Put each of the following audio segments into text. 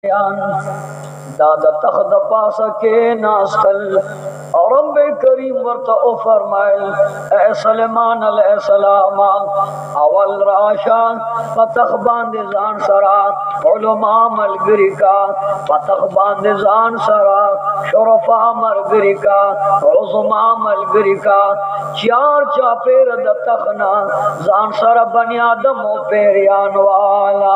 दादा तख्त पास के नास्तल और रब करीम वर्ता ओ फरमाइल ए सलेमान अलैहिस्सलाम अवल राशा पतख बांदिजान सरा उलमा मलगरिका पतख बांदिजान सरा शरफा मलगरिका उज़मा मलगरिका चार चापेर द तखना जान सरा बनी आदम ओ पेरियान वाला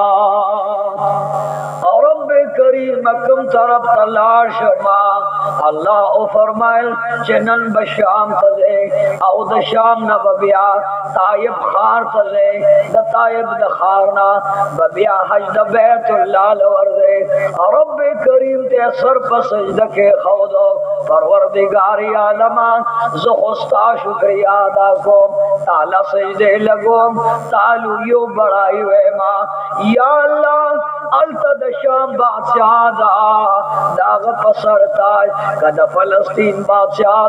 और करीम कम तरफ तलाश मा अल्लाह ओ फरमाइल चनन बशाम तजे औ द शाम न बबिया तायब खार तजे द तायब द खारना बबिया हज द बैतुल्लाह लवर्दे रब करीम ते सर पर सजदा के खौदो परवरदिगार आलमा ज़ुखुस्ता शुक्रिया अदा को ताला सजदे लगो तालू यो बड़ाई वे मां या अल्लाह अल्तद शाम बादशाह दाग पसर ताज कद फलस्तीन बादशाह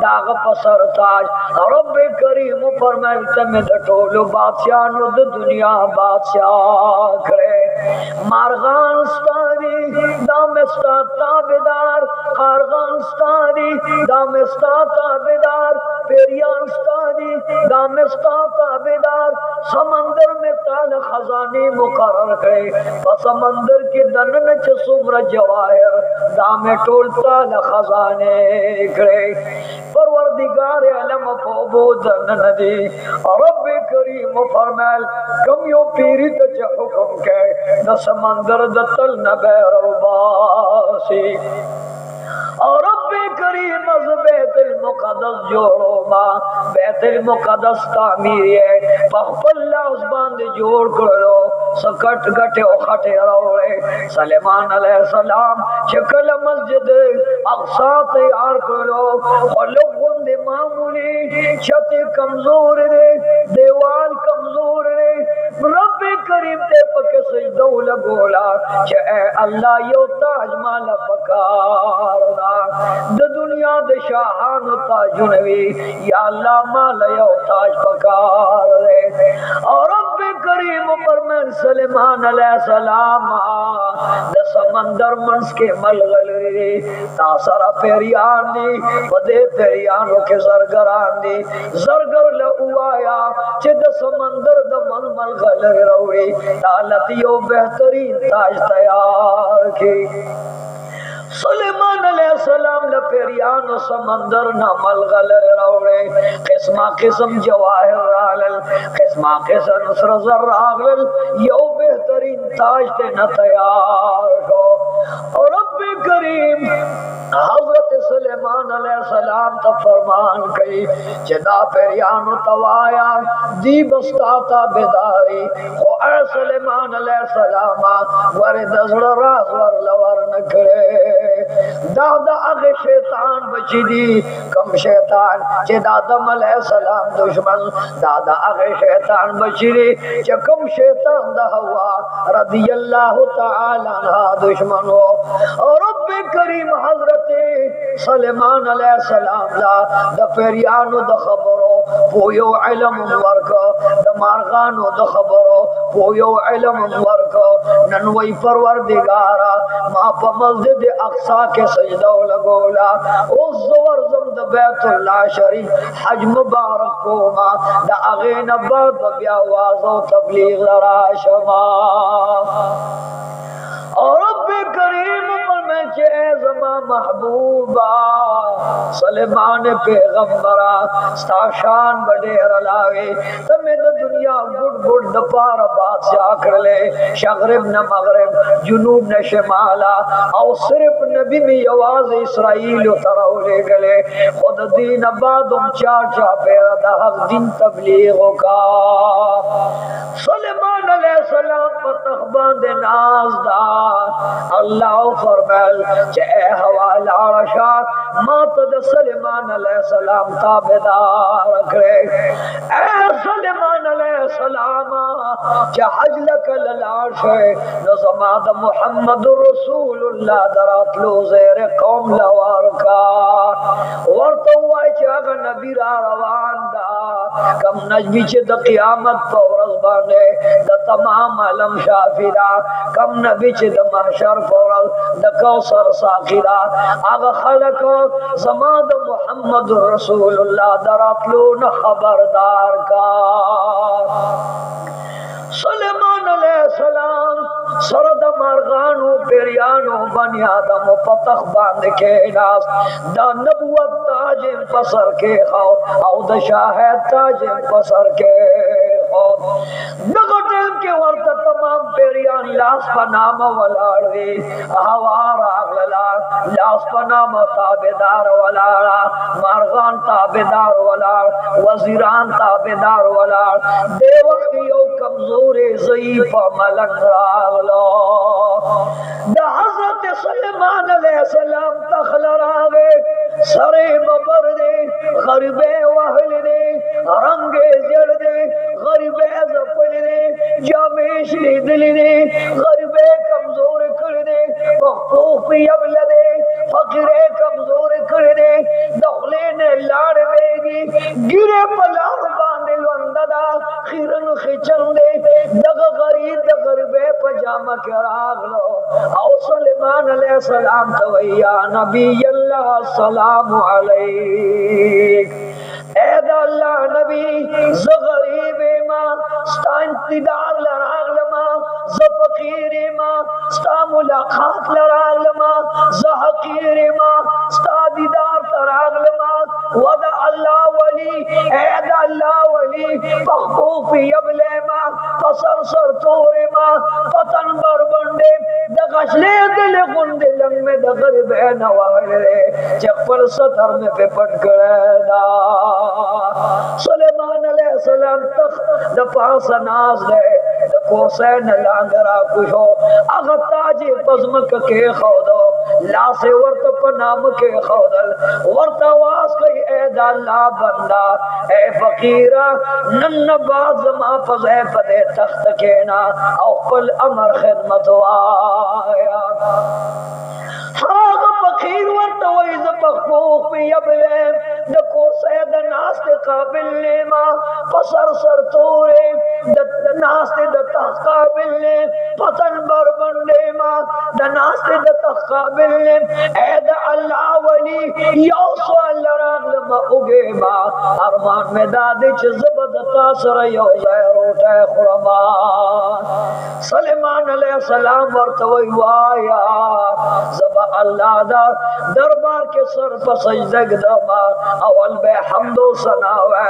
दाग पसर ताज रब करीम फरमाइल तमे टोलो बादशाह नो द दुनिया बादशाह करे मारगान स्तारी दामस्ता ताबेदार खारगान स्तारी दामस्ता ताबेदार पेरियान स्तारी दामस्ता ताबेदार समंदर में ताल खजाने मुकर्रर है समंदर के दनन च सुम्र जवाहिर दामे टोलता ल खजाने करे परवरदिगार आलम फोबो दनन दी रब करीम फरमाल कम यो पीरी त हुक्म के न समंदर द तल न बैरो बासी और रब करीम अज बैतुल मुक़द्दस जोड़ो मां बैतुल मुक़द्दस तामीर है पखपल्ला उस बांध जोड़ करो सकट गटे खटे रोड़े सलेमान अलैहिस्सलाम शक्ल मस्जिद अक्सा तैयार करो खलुक गुंदे मामूली छत कमजोर रे दीवार कमजोर रे रब करीम ते पके सजदो लगोला जे अल्लाह यो ताज माल पकार द दुनिया दे शाहान ताजुनवी या अल्लाह माल यो ताज पकार रे और रब करीम पर मैं सलेमान अलैहिस्सलाम द समंदर मंस के मलगल रे तासरा पेरियान दी बदे पेरियान के जरगरान दी जरगर लउआया चे द समंदर द मलमल गल रौड़ी तालत यो बेहतरीन ताज तैयार की सुलेमान अलैहिस्सलाम ल पेरियान समंदर न मलगल रौड़े किस्मा किस्म जवाहिर रालल किस्मा किस्म नसर जर्रागल यो बेहतरीन ताज ते न तैयार हो और रब करीम हजरत सुलेमान अलैहिस्सलाम त फरमान कई जदा पेरियान तवाया दी बस्ताता बेदारी ओ ए सुलेमान अलैहिस्सलाम वर दजड़ राज वर लवर न करे दादा अगे शैतान बची दी कम शैतान जे दादम अलैहिस्सलाम दुश्मन दादा अगे शैतान बची दी जे कम शैतान दा हवा रदियल्लाहु तआला अन्हा दुश्मन हो और रब करीम हजरत सुलेमान अलैहिस्सलाम ला द पेरियानो द खबरो पोयो इल्म वर्क द मारगानो द खबरो पोयो इल्म वर्क ननवई परवरदिगारा मा प मस्जिद अक्सा के सजदा लगोला ओ जोर जम द बैतुल्लाह शरीफ हज मुबारक को मा द अगे नबाद बिया आवाज़ो तबलीग लरा शमा और रब करीम में जमा महबूबा सलेमान पैगंबरा स्ताशान बड़े रलावे तमे द दुनिया गुड गुड द पार बादशाह कर ले शगरब न मगरब जुनूब न शमाला और सिर्फ नबी में आवाज इसराइल उतरौले गले खुद दीन बादम चार चापेर द हक दिन तबलीग का सुलेमान अलैहिस्सलाम पर तखबान नाज दा अल्लाह फरमाल जे हवाला रशा मात सलेमान अलैहिस्सलाम ताबेदार करे। ए सलेमान अलैहिस्सलाम क्या हज लकल लाश है न ज़माद मुहम्मद रसूलुल्लाह दरात लो ज़ेर कौम लवार का वर्तो वाई चागा नबी रवान दा कम नजमी चे द क़यामत पौरस बाने द तमाम अलम शाफिरा कम नबी चे द महशर पौरस द कौसर साखिरा आगा खलक ज़माद मुहम्मद रसूलुल्लाह दरात लो न खबरदार का। सुलेमान अलैहिस्सलाम सरद मरगानो पेरियानो बनी आदम पतख बांध के नास दा नबुवत ताज पसर के खाओ औ द शाह ताज पसर के खाओ नगटेल के वर्त तमाम पेरियान लास पनाम वलाड़े हवार आगला लास पनाम ताबेदार वलाड़ा मरगान ताबेदार वलाड़ वजीरान ताबेदार वलाड़ देवक यो कमजोर ज़ईफ़ मलंग रागलो द हज़रत सुलेमान अलैहिस्सलाम तखल रागे सरे बबर दे गरीबे वहल दे रंगे जड़ दे गरीबे ज़फल दे जामेश दिल दे गरीबे कमजोर कर दे मखफूफ यबल दे फकीरे कमजोर कर दे दखले ने लाड़ बेगी गिरे पलार बांधे लंददा खिरन खिचन दे दग गरीब द गरीबे पजामा के रागलो औ सुलेमान अलैहिस्सलाम तवैया नबी अल्लाह सलाम अलैक ऐद अल्लाह नबी ज़ गरीबे मा स्ता इंतदार लरागलमा ज़ फकीरे मा स्ता मुलाकात लरागलमा ज़ हकीरे मा स्ता दीदार तरागलमा वद अल्लाह वली ऐद अल्लाह वली मखफूफ यबले मा पसर सर तोरे मा पतन बरबंडे दगशले दिल गुंदे लंग में दगर बहना वाले चप्पल सतर में पेपट गड़ा सुलेमान अलैहिस्सलाम तख द पास नाज दे द कोसैन लांगरा कुशो अगताजे बज़म के खौदो लासे वर्त पनाम के खौदल वर्त वास कई ऐद अल्लाह बंदा ए फकीरा नन्न बाज मा फज़े पदे तख्त के ना औ अमर खिदमत आया हाँ फकीर वर्त वैज़ मखफूफ यबले द कोसे द नास्ते काबिल ने मा पसर सर तोरे द नास्ते द तकाबिल ने पतन बरबंडे मा द नास्ते द तकाबिल ने ऐद अल्लाह वली यौसो अल्लाह मा उगे मा अरमान में दादे च ज़बदता सर यो ज़ैरोटे खुरमा सुलेमान अलैहिस्सलाम वर्त वही वाया ज़बा अल्लाह दा दरबार के सर पर सजदे दमा अवल बे हमदो सनावे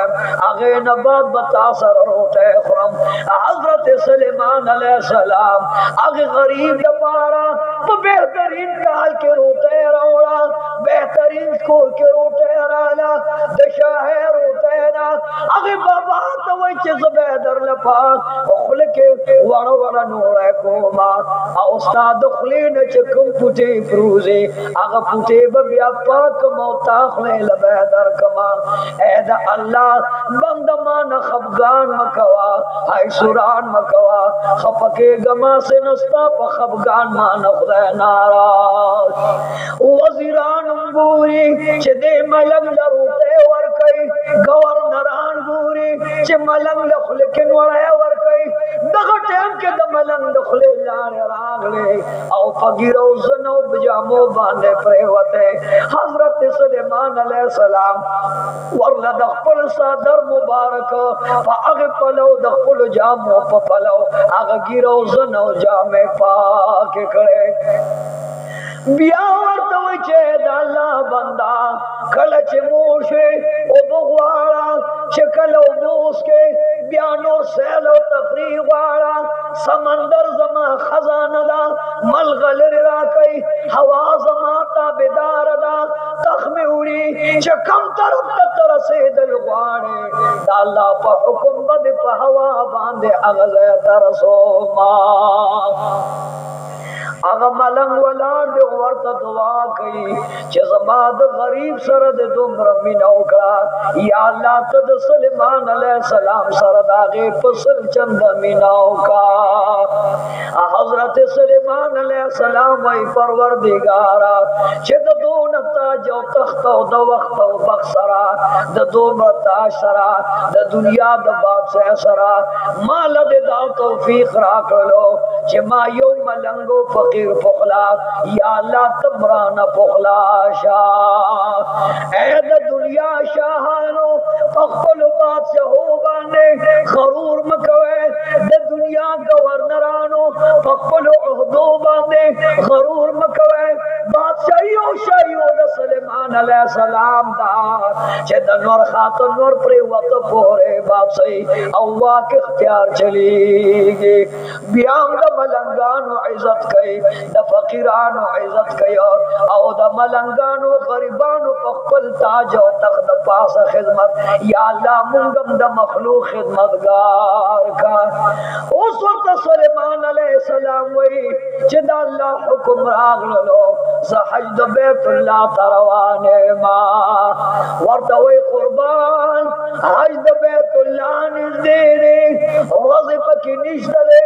आगे नबाद बता सर रोटे खुरम हजरत सुलेमान अलैहिस्सलाम आगे गरीब दपारा तो बेहतरीन काल के रोटे रोड़ा बेहतरीन स्कोर के रोटे राला दशाहे रोटे ना आगे बाबा तो वही चीज बेदर लपा खुल के वाड़ा वाड़ा नोड़ा कोमा उस्ताद खुले न चकुम पुटे प्रूजे आगे पुटे बबिया पाक मौता खुले लबेदर कमा ऐद अल्लाह बंदमान खफगान मकवा हाय सुरान मकवा खपके गमा से नस्ता प खफगान मान खुदा नाराज वजीरान अंगूरी चदे मलंग लरूते वर कई गवर्नरान गूरी च मलंग लखल के नोड़े वर कई दगटेम के दमलंग दखले लाने रागले औ फकीरो जनो बजामो बांधे प्रेवते हजरत सुलेमान अलैहिस्सलाम वरला दखल सादर मुबारक आगे पलो दखल जामो पलो आगे गिरो जनो जामे पाक करे बियावर तो चेदाला बंदा कलच मोशे ओ बगवाड़ा चकलो मूस के बयानो सैलो तफरीह वाला समंदर जमा खजाना दा मलगल रा कई हवा जमा ताबेदार दा तखमे उड़ी चकम तरफ तरसे दिल वाड़े दाला पा हुक्म बद पा हवा बांधे अगले तरसो मा आगा मलंग वलार दे ورته دعا کوي چې زما د غریب سره د دومره مینه وکړه یا الله ته د سلیمان علیه السلام سره د هغې په سل چنده مینه وکړه حضرت سلیمان علیه السلام وایي پروردګاره چې د دونه تاج او تخت او د وخت او بخت سره د دومره تاج سره د دنیا د بادشاہ سره ما له دا توفیق راکړلو چې ما یو ملنګو فقیر پخلا یا اللہ تمرانا پخلا شاہ اے دا دنیا شاہانو پخل بادشاہو بانے غرور مکوے دا دنیا گورنرانو پخل عہدو بانے غرور مکوے بادشاہیو شاہیو دا سلیمان علیہ السلام دا چھے دا نور خاتن نور پریوات پورے بادشاہی اللہ کے اختیار چلی گی بیام دا ملنگانو عزت کئی دا فقیرانو عزت کیا او دا ملنگانو غریبانو پخپل تاج او تخت پاس خدمت یا اللہ منگم دا مخلوق خدمتگار کا اس وقت سلیمان علیہ السلام وی جدا اللہ حکم راغلو زحج دا بیت اللہ تروانے ما ورطوی قربان حج دا بیت اللہ نزدینے وظیفہ کی نشتلے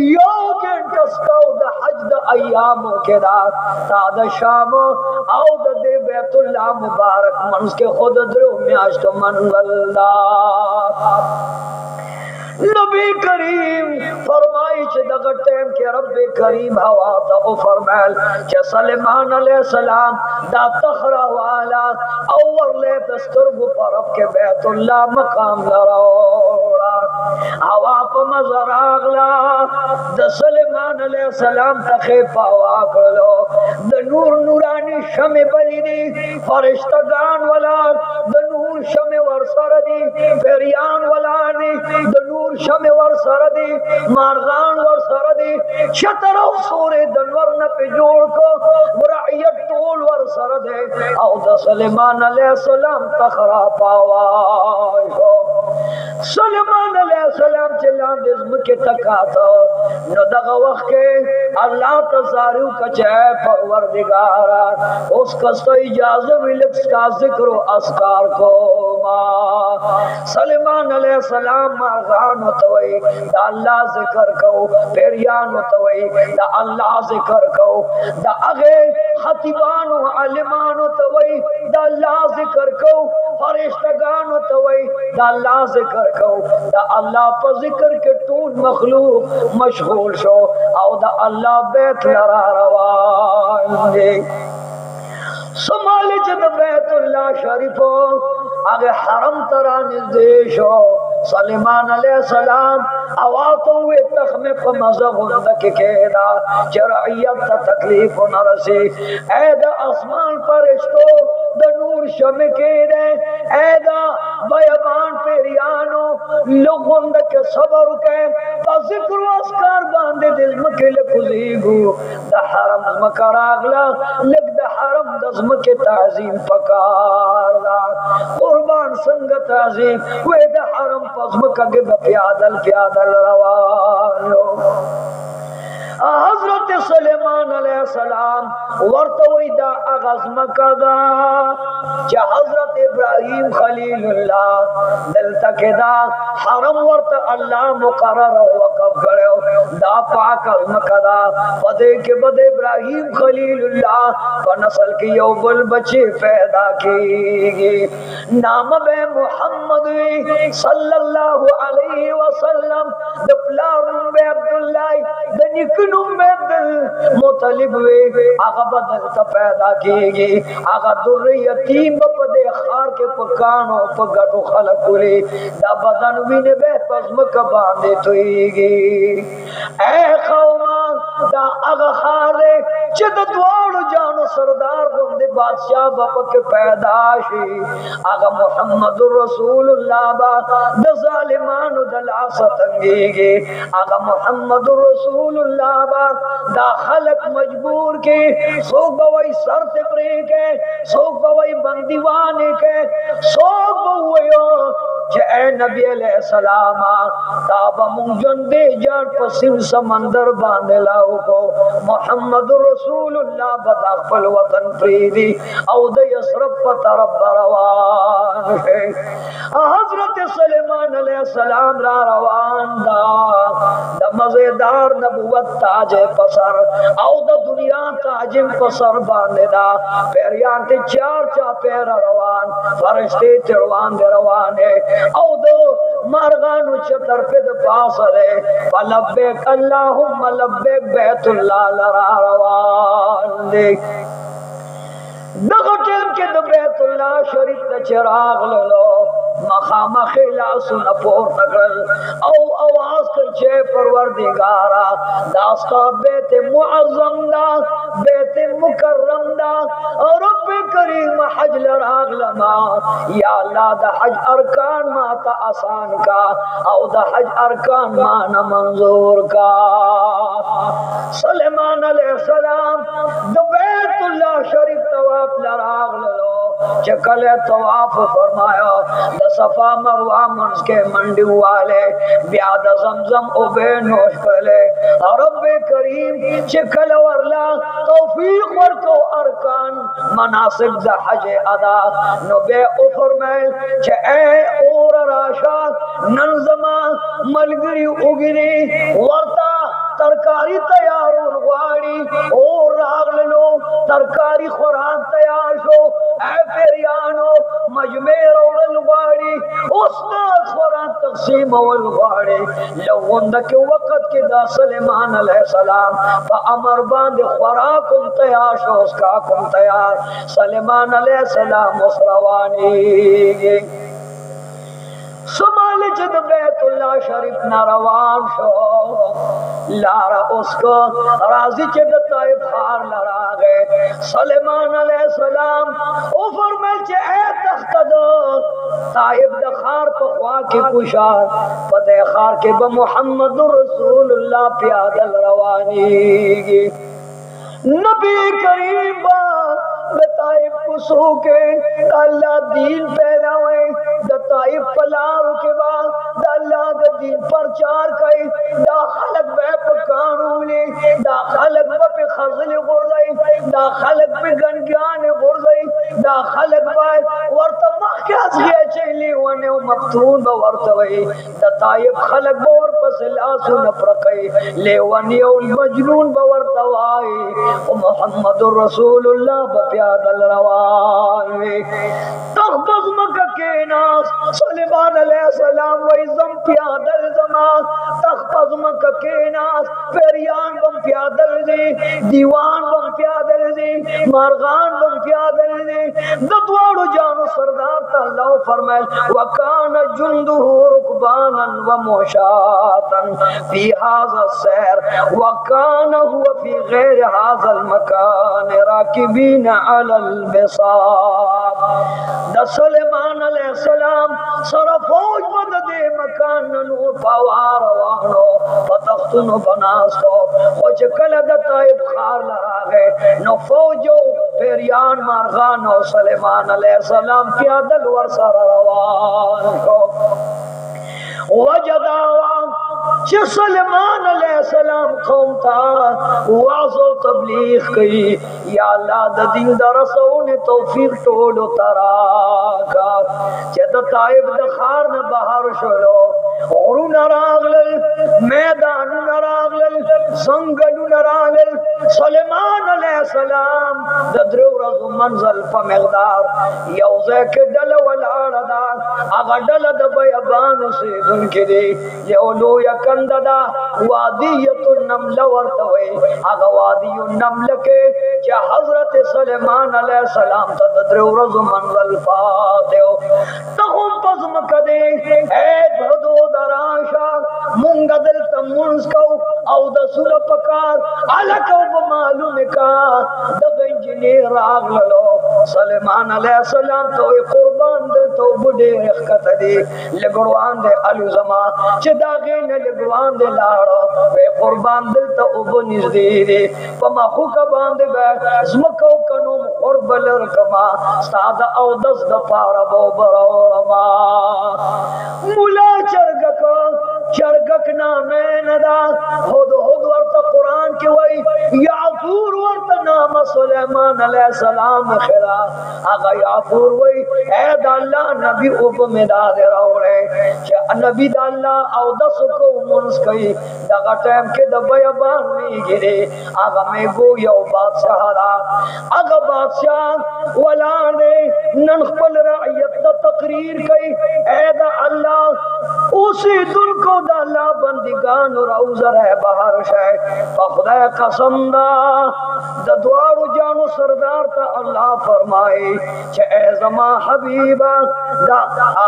یو گھنٹستاو دا حج دا ایامو کے دا تا دا شامو او دا دے بیت اللہ مبارک منس کے خود درو میاشتو منزل دا نبی کریم فرمائی چھ دغا ٹیم کے رب کریم ہوا تا او فرمائل چھ سلیمان علیہ السلام دا تخرا والا اور لے دسترگو پر رب کے بیت اللہ مقام لروڑا ہوا پا مزر آگلا دا سلیمان علیہ السلام تخیفا واقلو دا نور نورانی شم بلی دی فرشتگان والا دا نور شم ورسر دی پیریان والا دی دا نور شم ور سر دی مارغان ور سر دی شتر او سورے دنور نہ پہ جوڑ کو مرعیت طول ور سر دے او دا سلیمان علیہ السلام تخرا پاوائی ہو سلیمان علیہ السلام چلان دزم کے تکاتا نو دغا وقت کے اللہ تزاریو کچھے پروردگارا اس کستا اجازہ ملکس کا ذکر و اسکار کو سلیمان علیہ السلام مارغان ہوتوئی دا اللہ ذکر کو پیریان ہوتوئی دا اللہ ذکر کو دا اغے خطیبان و علمان ہوتوئی دا اللہ ذکر کو فرشتگان ہوتوئی دا اللہ ذکر کو دا اللہ پا ذکر کے طول مخلوق مشغول شو او دا اللہ بیت لرا روان دے سمالی جد بیت اللہ شریفو آگے حرم ترانیز دیشو سلیمان علیہ السلام آواتو ہوئے تخمے پا مزہ غندک کہنا جرعیت تا تکلیف نہ رسی اے دا اسمان پرشتو دا نور شم کہنے اے دا بیابان پیریانو لوگ غندک صبر کے پا ذکر و اسکار باندے دل مکل کزیگو دا حرم مکر آگلا لگ دا حرم دزم کے تعظیم پکار دا قربان سنگ تعظیم وے دا حرم پزمکہ گے پیادل پیادل روانو حضرت سلیمان علیہ السلام ورطوئی دا اغزمکہ دا چا حضرت ابراہیم خلیل اللہ دلتا کے دا حرم ورط اللہ مقرر وقف کرے دا پاک ازمکہ دا پدے کے بد ابراہیم خلیل اللہ ونسل کی یو بل بچے پیدا کی گی نام بے محمد صلی اللہ علیہ وسلم دپلارن بے عبداللہ دنکن مطلب وے آغا بدل تا پیدا کی گی آغا در یتیم پدے خار کے پکانو پگٹو خلق کلی دا بدن وین بے پزمک باندے توئی گی اے قوما دا آغا خار دے چد دوار جانو سردار گندے بادشاہ باپک پیدا شی آغا محمد رسول اللہ با دا ظالمان دلا ستنگی گی آغا محمد رسول اللہ دا خلق مجبور کے سوک بوائی سر سے پرے کے سوک بوائی بندیوانے کے سوک بوائی ए नबी अलैहि सलाम ताबा मुंजंदे जड़ पसिन समंदर बांधे लाओ को मोहम्मद रसूलुल्लाह बदाखल वतन प्रीति औद यसरफ तरफ रवान है हजरत सुलेमान अलैहि सलाम रा रवान दा मजेदार नबुवत ताज पसर औद दुनिया ताजिम पसर बांधे दा पेरियान ते चार चा पैर रवान फरिश्ते चढ़वान दे रवान है औद मारगानु चतर पे द पास रे लब्बैक अल्लाहुम्मा लब्बैक बैतुल्लाह लरा रवान दे दगटेल के द बैतुल्लाह शरीफ का चिराग लो मखामा खिला सुन पोर तकल औ आवाज कर जे परवरदिगारा दास्ता बेत मुअज्जम दा बेत मुकर्रम दा और रब करीम हज लराग लमा या अल्लाह दा हज अरकान मा ता आसान का औ दा हज अरकान मा न मंजूर का सुलेमान अलैहिस्सलाम द बैतुल्लाह शरीफ तवाफ लराग लो चकल तवाफ फरमाया द सफा मरवा मंस के मंडी वाले ब्याद जमजम उबे नोश पहले और रब करीम चकल वरला तौफीक वर को अरकान मनासिक द हज अदा नबे उफर में जे ए और राशा नंजमा मलगरी उगरी वर्ता तरकारी तैयार वाड़ी और राग लो तरकारी खुराक तैयार हो ऐ पेरियानो मजमेर और वाड़ी उसना खुराक तकसीम और वाड़ी लोगों के वक्त के दा सुलेमान अलैहिस्सलाम अमर बांध खुराक तैयार हो उसका कुम तैयार सुलेमान अलैहिस्सलाम उस रवानी समाल जद बैतुल्लाह शरीफ न रवान शो लारा उसको राजी के ताइफ हार लड़ा गए सुलेमान अलैहिस्सलाम ओ फरमाए जे ए तख्त दो ताइफ दखार पखवा के कुशार पदे खार के ब मोहम्मद रसूलुल्लाह प्यादल रवानी नबी करीम बताइब कुसो के अल्लाह दीन फैलावे बताइब पलार के बाद अल्लाह का दीन प्रचार करे दा खलक बे पकानूले दा खलक पे खजल गुरदई दा खलक पे गनगान गुरदई दा खलक बे वर्त मखयास ये चली वने मफ्तून ब वर्तवे बताइब खलक बोर पसला सुन प्रकई लेवनी उल मजनून ब वर्तवाई मुहम्मदुर रसूलुल्लाह प्यादल रवाए तख्बज मक्का के नास सुलेमान अलैहिस्सलाम वइज़म प्यादल जमा तख्बज मक्का के नास पेरियान बम प्यादल दे दीवान बम प्यादल दे मारगान बम प्यादल दे ददवाड़ो जानो सरदार तल्लाह फरमाए वकान जुंदुहु रुकबानन व मुशातन फी हाज़ा सैर वकान हुवा फी गैर हाज़ल मकान राकिबीन अलल बिसाब द सुलेमान अलैहिस्सलाम सर फौज मदद मकान नूर पावार वानो पतख्तुन बनास्तो खोज कल द ताइब खार लरा गए न फौजो पेरियान मारगान और सुलेमान अलैहिस्सलाम प्यादल वर सर रवान को वजदावा सुलेमान अलैहिस्सलाम कौम था वाज़ो तबलीग की या अल्लाह द दीन दरसो ने तौफीक टोलो तरा का जद ताइब द खार ने बाहर शलो और नरागल मैदान नरागल जंगल नरागल सुलेमान अलैहिस्सलाम द द्रो रज मंजिल प मकदार यौजे के डल वलाड़ा अगर डल द बयाबान से दुन के दे ये लो कंददा वादियतुन नमल वर्तवे अग वादियुन नमल के जे हजरत सुलेमान अलैहिस्सलाम तद्रो रज मंजिल फातेओ तखुम पज़म कदे ए भदो दराशा मुंगदल तमुंस को औ द सुल पकार अलको मालूम का द इंजीनियर आग लो सुलेमान अलैहिस्सलाम तो कुर्बान दे तो बुढ़े खत दे लगड़वान दे अलु जमा चदागे ने लगवान दे लाड़ो वे कुर्बान दिल तो उब निजदे दे पमा खुक बांध बे जमको कनो और बलर कमा सादा औ दस द पारा बो बरोड़मा मुला चरगक नामे नदा खुद खुद वर्त कुरान के वही याफूर वर्त नाम सुलेमान अलैहिस्सलाम खिला आगा याफूर वही ऐ दाल्ला नबी उप में दादे रोड़े कि नबी दाल्ला औ दस को मुंस कई दगा टाइम के दबया बान नहीं गिरे आगा में गो यो बादशाह दा आगा बादशाह वला ने ननखपल रइयत तकरीर कई ऐ दा अल्लाह उसी दुल को दाला बंदिगान और औज़र है बाहर शे खुदा कसम दा द दुआरु जानो सरदार ता अल्लाह फरमाए कि ए जमा हबीबा दा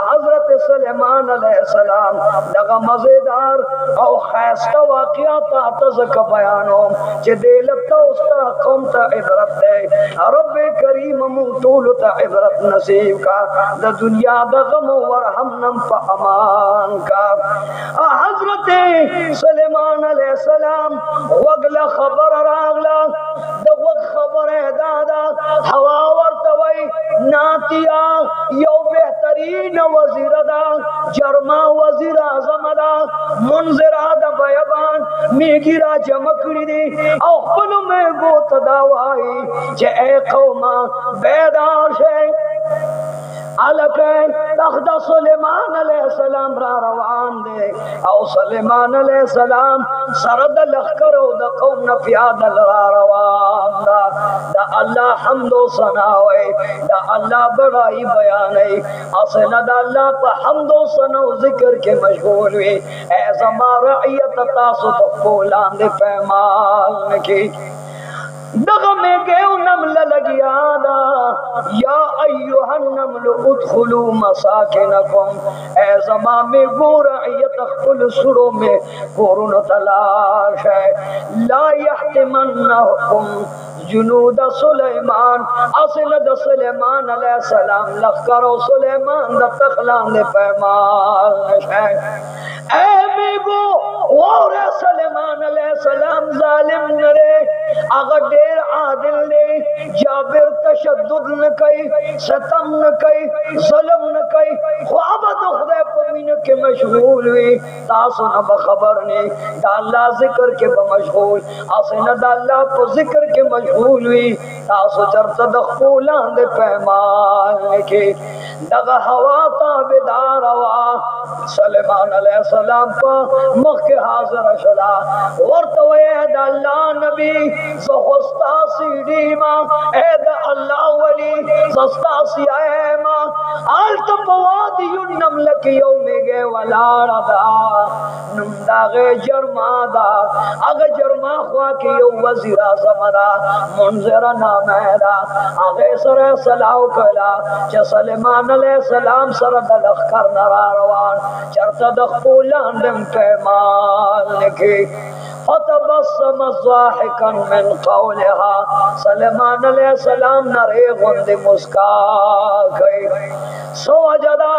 हजरत सुलेमान अलैहिस्सलाम दगा मजेदार और खास्ता वाकया ता तज़क बयानो जे दिलता उस्ता कौम ता इबरत दे रब करीम मुतूल ता इबरत नसीब का द दुनिया द गम वरहम नम प अमान का हजरत सुलेमान अलैहिस्सलाम वगला खबर रागला द वग खबर है दादा हवा वर्तवई नातिया यो बेहतरीन वजीर दा जर्मा वजीर आजम दा मुनजिरा दा बयाबान मेगिरा जमकड़ी दी औ पल में गोत दावाई जे ए कौमा बेदार शे अलके तख्ता सुलेमान अलैहिस्सलाम रा रवान दे औ सुलेमान अलैहिस्सलाम सरद लखकर द कौम न प्यादल रा रवान दा अल्लाह हमदो सनावे दा अल्लाह बड़ाई बयाने असना दा अल्लाह पर हमदो सनो जिक्र के मशगूल हुए ए जमा रइयत तासु तो कोलान दे पैमाल की दगा में गए नमल लगियादा या अय्युहन नमल उदखुलू मसाकिनकुम ए जमा में गोरइयत खुल सुरो में कोरुन तलाश है ला यहतिमन्नहुम जुनूद सुलेमान असलद सुलेमान अलैहिस्सलाम लखकर सुलेमान द तखलान दे पैमाल है ए मेगो और सुलेमान अलैहिस्सलाम जालिम नरे अगर देर आदिल ने जाबिर तशद्दुद न कई सतम न कई जुल्म न कई ख्वाबत खुदा पमीन के मशगूल हुई तासु न बखबर ने दाल्ला जिक्र के बमशगूल आसन दाल्ला पर जिक्र के मशगूल हुई तासु चरत दखूलान दे पैमाल के दगा हवा ताबेदार हवा सुलेमान अलैहिस्सलाम पर मुख के हाजिर शदा वर्तवे दाल्ला नबी ज़ोस्ता सीडी मा ऐद अल्लाह वली ज़ोस्ता सियाए मा आल्त पवादी नमल के यौमे गे वलाड़ा दा नमदा गे जर्मा दा अगे जर्मा ख्वा के यौ वज़ीरा ज़मदा मुनज़रा नामैदा अगे सर सलाव कला च सुलेमान अलैहिस्सलाम सर दलख कर नरा रवान चरता दखूलान दम पैमाल के फतबस्सम ज़ाहिकन मिन क़ौलिहा सुलेमान अलैहिस्सलाम नरे गुंद मुस्का गए सो वजदा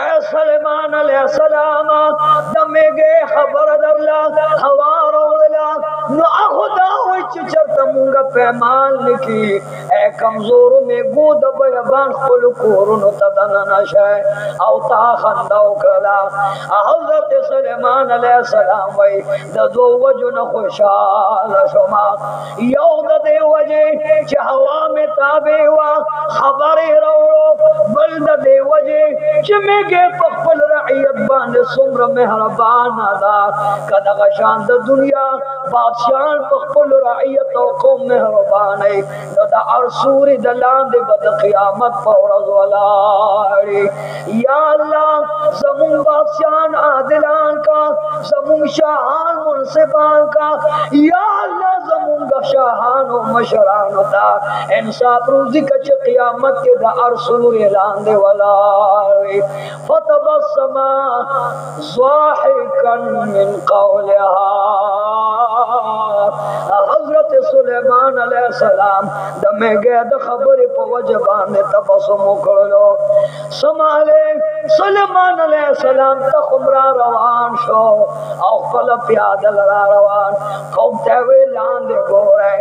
ए सुलेमान अलैहिस्सलाम दमे गे खबर दरला हवा रोला न खुदा विच चरत मुंगा पैमाल निकी ए कमजोर में गोद बयान खुल कोरन तदन नशे औ ता खंदौ कला हजरत सुलेमान अलैहिस्सलाम वही द दो न खुशाल शुमा यौद दे वजे हवा में ताबे हुआ खबर रो बल्द दे वजे में गे पखल रइयत बान सुमर मेहरबान अदा कदग शान दुनिया बादशाह पखल रइयत कौम मेहरबान है द अरसूर दलान दे बद क़यामत फौरज वलाड़ी या अल्लाह ज़मून बादशाह आदिलान का ज़मून शाहान मुनसिबान का या अल्लाह ज़मून शाहान व मशरान दा इंसाफ रोज़ी का क़यामत के दा अरसूल ऐलान दे वाला फतबस्समा ज़ाहिकन मिन क़ौलिहा हजरत सुलेमान अलैहिस्सलाम दमे गए द खबर पे वजबान ने तबसुम करो समाले सुलेमान अलैहिस्सलाम तखमरा रवान शो औफल प्यादल रवान कौम तेवे लांदे गोरे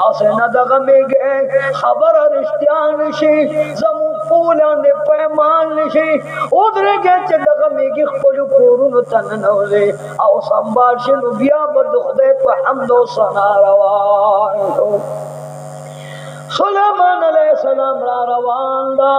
असे नदग में गए खबर रिश्तियान शी जमू पूलान दे पैमान शी उधर गए चदग में की खुल कोरुन तन नौले औ संभाल शिनु बिया बदुखदे पे हमदो सना रवान सुलेमान अलैहिस्सलाम रवान दा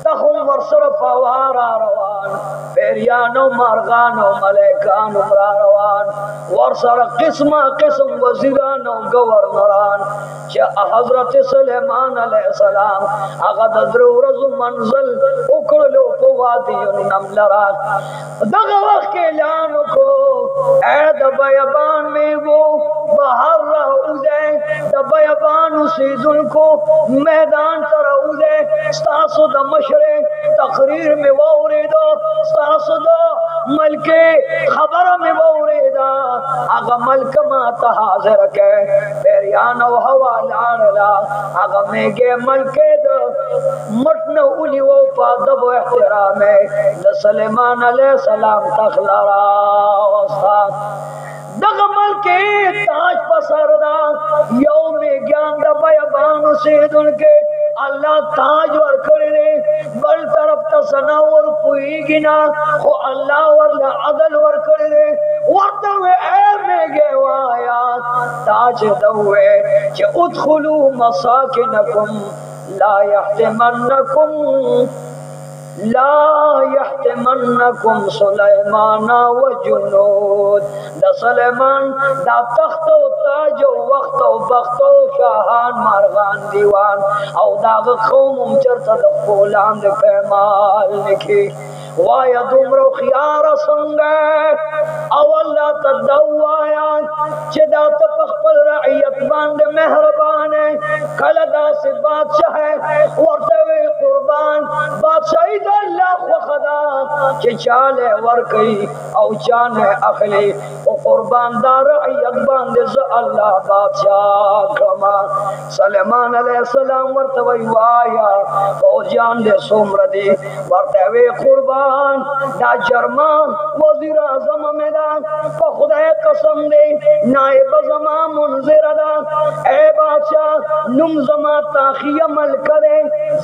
तखुम वर्सर फवारा रवान पेरियानो मारगानो मलेकानो रवान वर्सर किस्मा किस्म वजीरानो गवर्नरान च हजरत सुलेमान अलैहिस्सलाम अगद दरूरज मंजिल उकड़लो पवादी नमलरा दग वक्त के लानो को ऐ दबयबान में वो बाहर रहुदे दबयबान उसीदुल को मैदान तरहुदे स्तासो दमश तकरीर में वोरेदा सासदा मलके खबर में वोरेदा आगा मलक माता हाजिर के पेरियान हवा लाडला आगा में गे मलके द मटन उली वो पादब एहतराम द सुलेमान अलैहिस्सलाम तखलरा दगमल के ताज पसरदा यौम ज्ञान द बयान से उनके अल्लाह ताज वर करे बल तरफ तसना और पुई गिना हो अल्लाह वर अदल वर करे वर्द में ए में गे वाया ताज दवे जे उदखुलू मसाकिनकुम ला यहतमन्नकुम सुलेमाना व जुनूद द सुलेमान दा तख्तो ताज वक्त बख्तो शाहान मारगान दीवान औ दाग कौम चरता द फूलान दे पैमाल लिखी वाया दुमरो खियार संगे अवल्ला तदवाया चिदा तपखल रइयत बांध मेहरबान कलदा से बादशाह वर्तवे कुर्बान बादशाही अल्लाह खुदा चे चाले वरकई औ जाने अखले ओ कुर्बान दार रइयत बांध ज अल्लाह बादशाह कमा सुलेमान अलैहिस्सलाम वर्तवे वाया ओ जान दे सोमरदी वर्तवे कुर्बान दा जर्मा वजीर आजम में दा खुदा कसम दे नायब जमा मुनजिर दा ए बादशाह नुम जमा ताखी अमल करे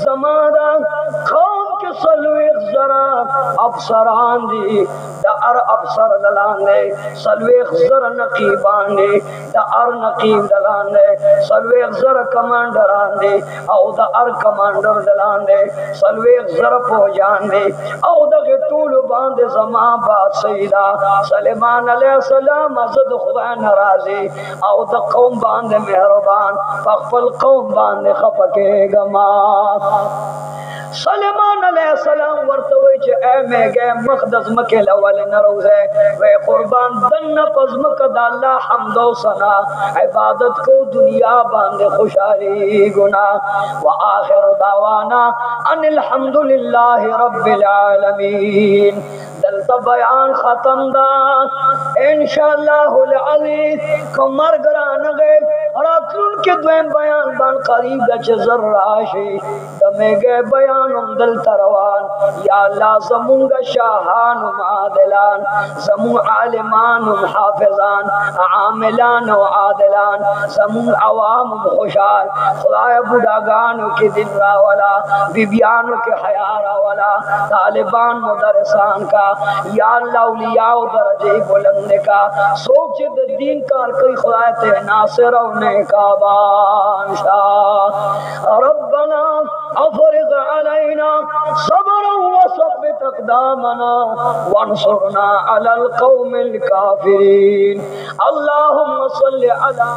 जमा दा कौम के सलवेख जरा अफसरान दी दा अर अफसर दलान दे सलवेख जरा नकीबान दे दा अर नकीब दलान दे सलवेख जरा कमांडरान दे औ दा अर कमांडर दलान दे सलवेख जरा फौजान दे औ दगे टूल बांध जमा बात सईदा सुलेमान अलैहिस्सलाम अज़द खुदा नाराजी औ द कौम बांध मेहरबान पखपल कौम बांध खपके गमा सुलेमान अलैहिस्सलाम वर्तवे च ए में गए मखदस मके लवल नरोजे वे कुर्बान दन पज़म कदा अल्लाह हम्द व सना इबादत को दुनिया बांध खुशाली गुना व आखिर दावाना अनिल हम्दुलिल्लाहि रब्बिल आलमीन दलता बयान खत्म दा इंशाअल्लाहुल अज़ीज कमर गरान गए रातुन के द्वैम बयान बन करीब गच जर्राशी दमे गए बयान दल तरवान या अल्लाह जमुंगा शाहान आदिलान जमु आलिमान हाफिजान आमिलान व आदिलान जमु अवाम खुशाल खुदाए बुढ़ागान के दिन रावला बिबियान के हयारा वाला तालिबान मुदरसान का या अल्लाह औलिया दर्जे बुलंद का सोच दीन कार कोई खुदा ते नासिर ने का बादशाह रब्बना अफरिग अलैना सब्रा व सब्बित अक़दामना वंसुरना अलल कौमिल काफिरीन अल्लाहुम्मा सल्लि अला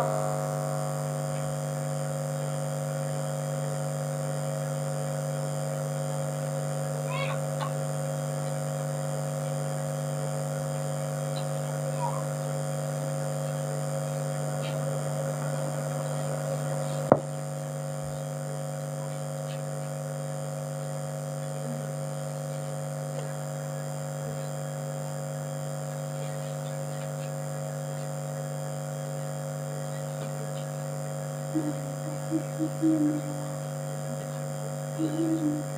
Thank you.